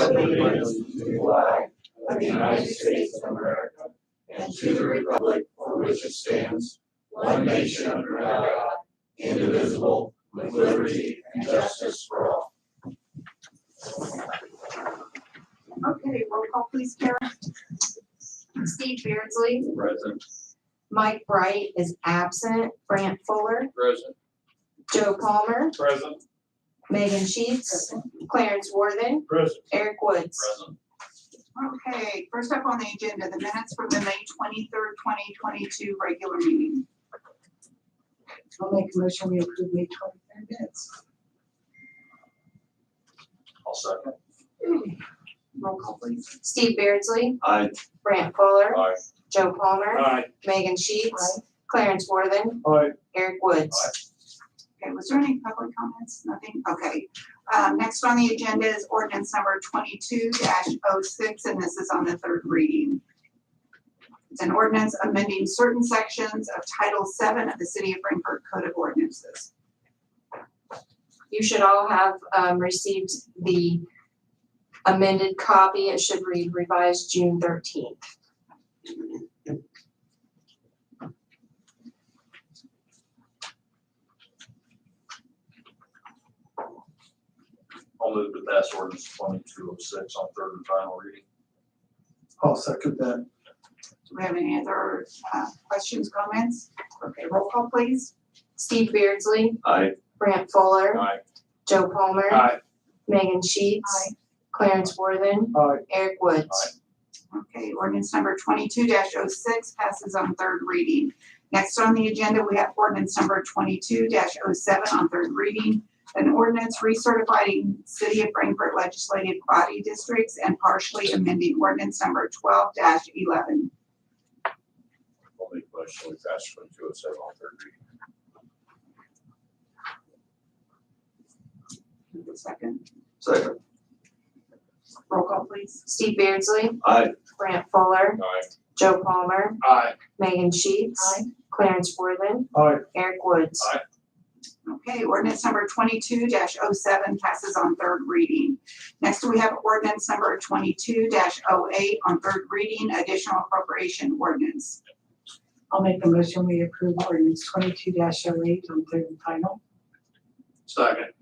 allegiance to the flag of the United States of America and to the republic for which it stands, one nation under God, indivisible, with liberty and justice for all. Okay, roll call please, Kara. Steve Beardsley, Present. Mike Bright is absent, Brant Fuller, Present. Joe Palmer, Present. Megan Sheets, Clarence Worthen, Present. Eric Woods. Present. Okay, first up on the agenda, the minutes for the May 23rd, 2022 regular meeting. I'll make a motion, we approve May 23rd minutes. I'll second. Roll call please. Steve Beardsley, Aye. Brant Fuller, Aye. Joe Palmer, Aye. Megan Sheets, Aye. Clarence Worthen, Aye. Eric Woods. Okay, was there any public comments? Nothing? Okay. Next on the agenda is ordinance number 22-06, and this is on the third reading. It's an ordinance amending certain sections of Title VII of the City of Frankfort Code of Ordinances. You should all have received the amended copy. It should read revised June 13th. I'll move to pass ordinance 2206 on third and final reading. I'll second that. Do we have any other questions, comments? Okay, roll call please. Steve Beardsley, Aye. Brant Fuller, Aye. Joe Palmer, Aye. Megan Sheets, Clarence Worthen, Aye. Eric Woods. Okay, ordinance number 22-06 passes on third reading. Next on the agenda, we have ordinance number 22-07 on third reading. An ordinance recertifying City of Frankfort legislative body districts and partially amending ordinance number 12-11. I'll make a motion we pass 2207 on third reading. Second, Second. roll call please. Steve Beardsley, Aye. Brant Fuller, Aye. Joe Palmer, Aye. Megan Sheets, Clarence Worthen, Aye. Eric Woods. Aye. Okay, ordinance number 22-07 passes on third reading. Next, we have ordinance number 22-08 on third reading, additional appropriation ordinance. I'll make a motion, we approve ordinance 22-08 on third and final. Second.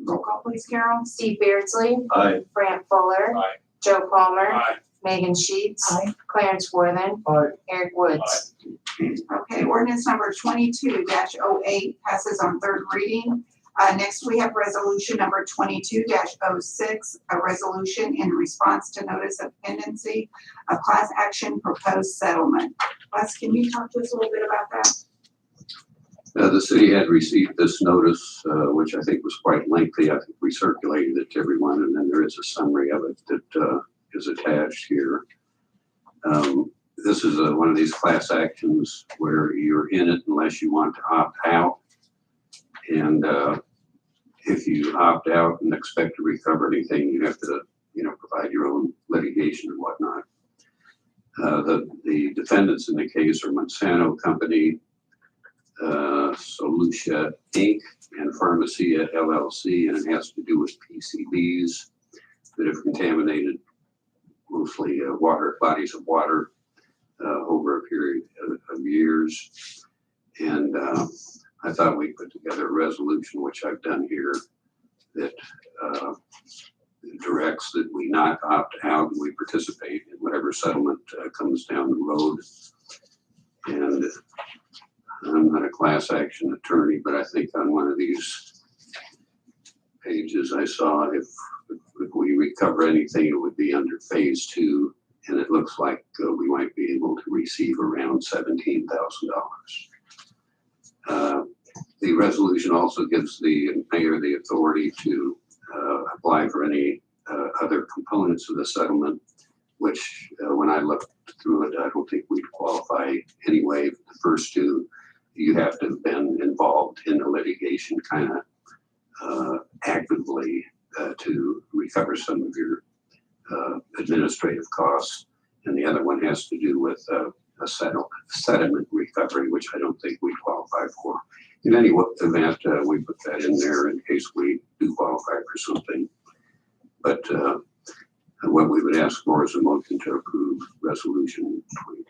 Roll call please, Carol. Steve Beardsley, Aye. Brant Fuller, Aye. Joe Palmer, Aye. Megan Sheets, Aye. Clarence Worthen, Aye. Eric Woods. Okay, ordinance number 22-08 passes on third reading. Next, we have resolution number 22-06, a resolution in response to notice of pendency of class action proposed settlement. Les, can you talk to us a little bit about that? The city had received this notice, which I think was quite lengthy. I think we circulated it to everyone, and then there is a summary of it that is attached here. This is one of these class actions where you're in it unless you want to opt out. And if you opt out and expect to recover anything, you have to, provide your own litigation and whatnot. The defendants in the case are Monsanto Company, Solutia Inc., and Pharmacia LLC, and it has to do with PCBs that have contaminated mostly bodies of water over a period of years. And I thought we'd put together a resolution, which I've done here, that directs that we not opt out and we participate in whatever settlement comes down the road. And I'm not a class action attorney, but I think on one of these pages I saw if we recover anything, it would be under phase 2. And it looks like we might be able to receive around $17,000. The resolution also gives the mayor the authority to apply for any other components of the settlement, which when I looked through it, I don't think we'd qualify anyway. The first two, you have to have been involved in the litigation kind of actively to recover some of your administrative costs. And the other one has to do with a settlement recovery, which I don't think we qualify for. In any event, we put that in there in case we do qualify for something. But what we would ask for is a motion to approve resolution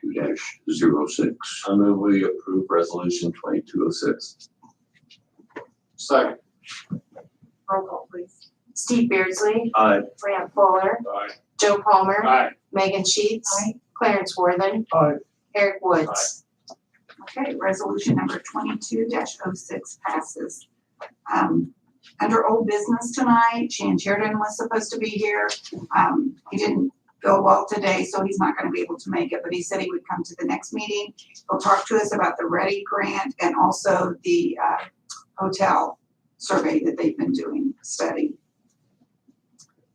22-06. I move we approve resolution 2206. Second. Roll call, please. Steve Beardsley, Aye. Grant Fuller, Aye. Joe Palmer, Aye. Megan Sheets, Aye. Clarence Worthen, Aye. Eric Woods. Okay, resolution number 22-06 passes. Under old business tonight, Shan Sheridan was supposed to be here. He didn't go well today, so he's not gonna be able to make it, but he said he would come to the next meeting. He'll talk to us about the READY grant and also the hotel survey that they've been doing, study.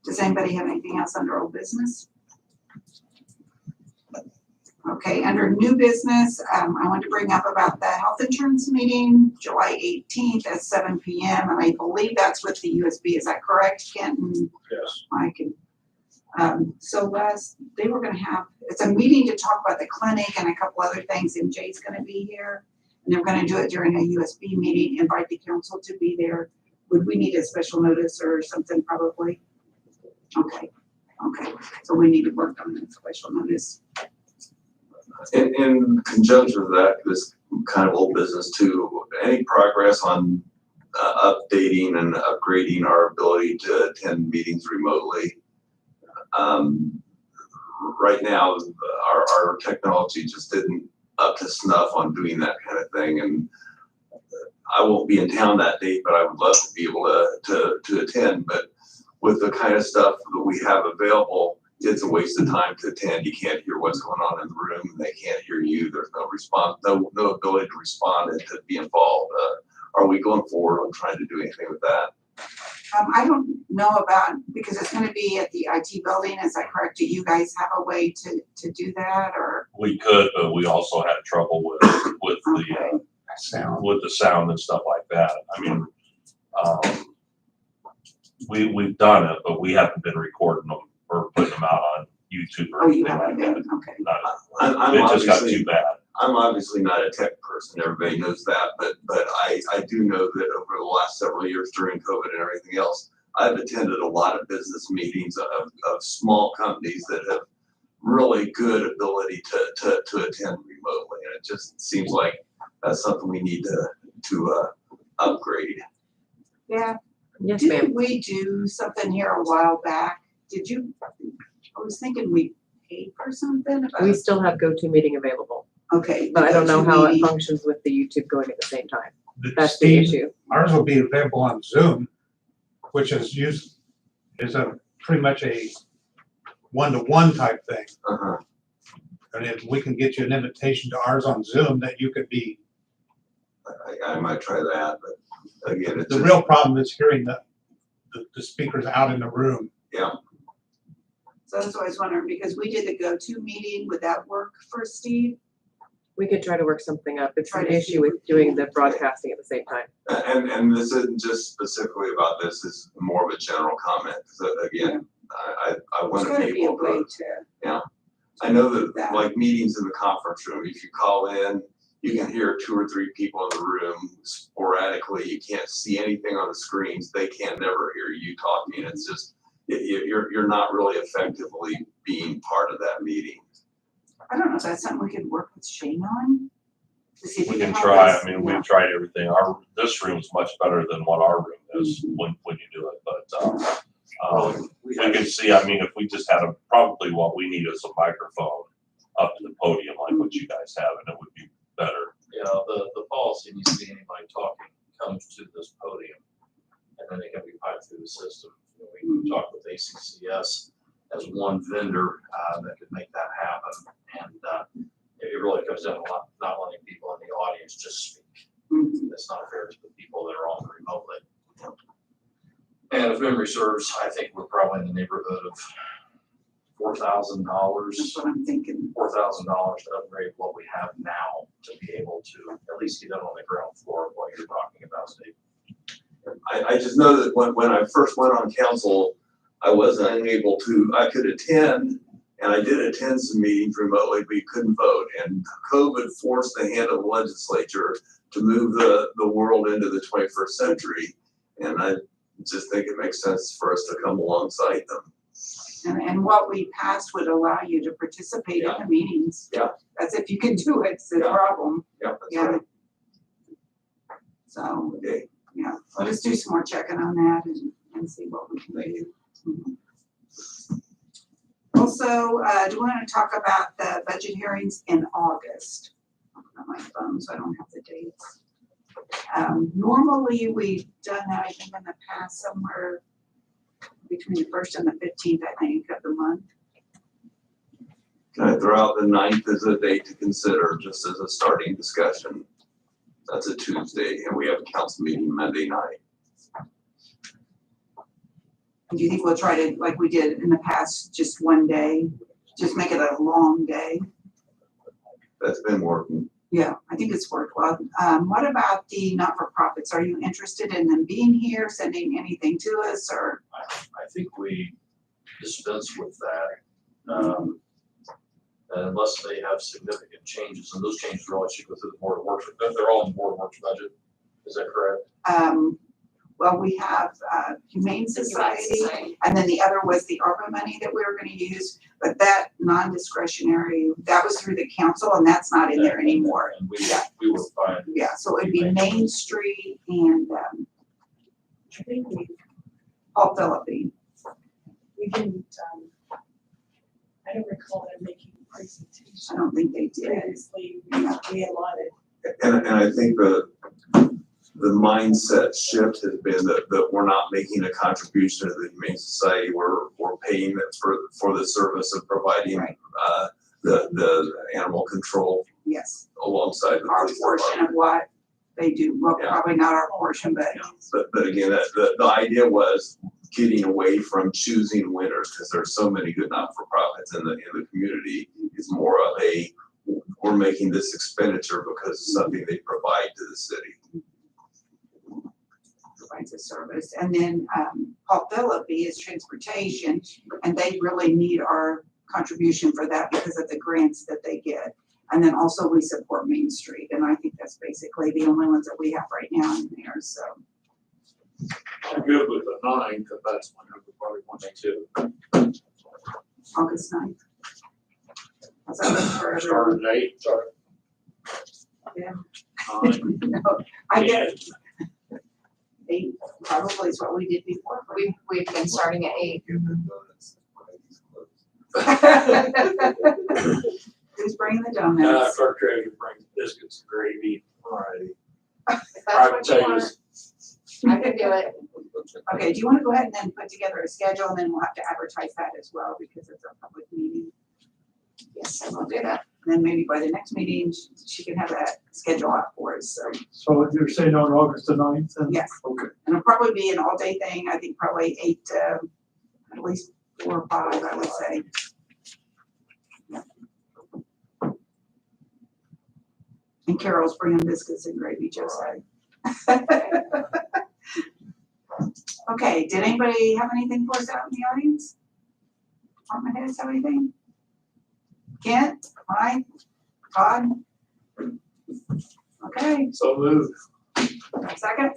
Does anybody have anything else under old business? Okay, under new business, I wanted to bring up about the health insurance meeting, July 18th at 7 PM. And I believe that's with the USB. Is that correct, Kenton? Yes. Mike and, so Les, they were gonna have, it's a meeting to talk about the clinic and a couple other things, and Jay's gonna be here. And they're gonna do it during a USB meeting, invite the council to be there. Would we need a special notice or something probably? Okay, so we need to work on the special notice. In conjunction with that, this kind of old business too, any progress on updating and upgrading our ability to attend meetings remotely? Right now, our technology just isn't up to snuff on doing that kind of thing, and I won't be in town that date, but I would love to be able to attend. But with the kind of stuff that we have available, it's a waste of time to attend. You can't hear what's going on in the room. They can't hear you. There's no response, no ability to respond and to be involved. Are we going forward on trying to do anything with that? I don't know about, because it's gonna be at the IT building, is that correct? Do you guys have a way to do that, or? We could, but we also had trouble with the sound and stuff like that. I mean, we've done it, but we haven't been recording them or putting them out on YouTube or Oh, you anything like haven't that. been, okay. I'm It just got obviously- too bad. I'm obviously not a tech person, everybody knows that, but I do know that over the last several years during COVID and everything else, I've attended a lot of business meetings of small companies that have really good ability to attend remotely, and it just seems like that's something we need to upgrade. Yeah, Yes, ma'am. didn't we do something here a while back? Did you, I was thinking we paid for something about. We still have GoToMeeting available, Okay. but I don't know how it meeting. functions with the YouTube going at the same time. That's the issue. Ours will be available on Zoom, which is pretty much a one-to-one type thing. Uh-huh. And if we can get you an invitation to ours on Zoom, that you could be, I might try that, but again, it's the just, real problem is hearing the speakers out in the room. yeah. So that's what I was wondering, because we did the go-to meeting, would that work for Steve? We could try to work something up. It's Try an to see issue what with we can doing do. the broadcasting at the same time. And this isn't just specifically about this, it's more of a general comment. So again, I There's want to gotta be be a able way to, to, I know that that. like meetings in the conference room, if you call in, you can hear 2 or 3 people in the room sporadically. You can't see anything on the screens. They can't never hear you talking. It's just, you're not really effectively being part of that meeting. I don't know if that's something we could work with Shane on? To see if We he can help try, us. I mean, Yeah. we've tried everything. This room's much better than what our room is when you do it, but, we can see, I mean, if we just had probably what we need is a microphone up to the podium like what you guys have, and it would be better. Yeah, the policy needs to be anybody talking comes to this podium, and then they can be piped through the system. You know, we talked with ACCS as one vendor that could make that happen, and it really comes down to not letting people in the audience just speak. Mhm. It's not fair to the people that are on remotely. And if memory serves, I think we're probably in the neighborhood of $4,000. That's what I'm thinking. $4,000 to upgrade what we have now to be able to at least get it on the ground floor of what you're talking about, Steve. I just know that when I first went on council, I wasn't unable to, I could attend, and I did attend some meetings remotely, but you couldn't vote. And COVID forced the hand of the legislature to move the world into the 21st century. And just think it makes sense for us to come alongside them. And what we passed would allow you to participate in the meetings. Yeah. That's if you can do it, it's the Yeah. problem. Yeah, that's Yeah. right. So, Okay. yeah, let us do some more checking on that and see what we can do. Mhm. Also, do we want to talk about the budget hearings in August? I've got my phone, so I don't have the dates. Normally, we've done that, I think, in the past, somewhere between the 1st and the 15th, I think, of the month. Can I throw out the 9th as a date to consider, just as a starting discussion? That's a Tuesday, and we have a council meeting Monday night. Do you think we'll try to, like we did in the past, just one day, just make it a long day? That's been working. Yeah, I think it's worked well. What about the not-for-profits? Are you interested in them being here, sending anything to us, or? I think we dispense with that. Unless they have significant changes, and those changes are all should go through the Board of Works, they're all in the Board of Works budget, is that correct? Well, we have Humane Society, and then the other was the ARPA money that we were gonna use, but that non-discretionary, that was through the council, and that's not in there anymore. And Yeah. we were fine. Yeah, so it'd be Main Street and, I think Paul Philippi. We didn't, I don't recall them making a presentation I don't think they did. previously, we allotted. And I think the mindset shift has been that we're not making a contribution to the Humane Society, we're paying for the service of providing, Right. The animal control Yes, alongside the our police portion department. of what they do, well, Yeah. probably not our portion, but But again, the idea was getting away from choosing winners, because there's so many good not-for-profits in the community. It's more of we're making this expenditure because it's something they provide to the city. provides a service. And then Paul Philippi is transportation, and they really need our contribution for that because of the grants that they get. And then also we support Main Street, and I think that's basically the only ones that we have right now in there, so. I'm good with the 9th, if that's when everybody wants to. August 9th. How's that look for Start everyone? at 8, sorry. Yeah. 9. No, I get 8, probably is what we did before. We've been starting at 8. Who's bringing the donuts? Clerk treasurer brings biscuits and gravy. Alrighty. If that's what you want, Potatoes. I can do it. Okay, do you want to go ahead and then put together a schedule, and then we'll have to advertise that as well because it's a public meeting. Yes, I will do that. And then maybe by the next meeting, she can have that schedule out for us, so, So you're saying on August the 9th then? yes. Okay. And it'll probably be an all-day thing, I think probably 8 to at least 4 or 5, I would say. Yeah. And Carol's bringing biscuits and gravy, Joe said. Okay, did anybody have anything for us out in the audience? Department heads have anything? Kent, Mike, Todd? Okay, So moved. second?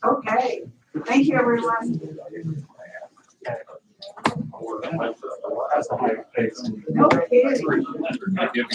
Okay, thank you, everyone. No kidding.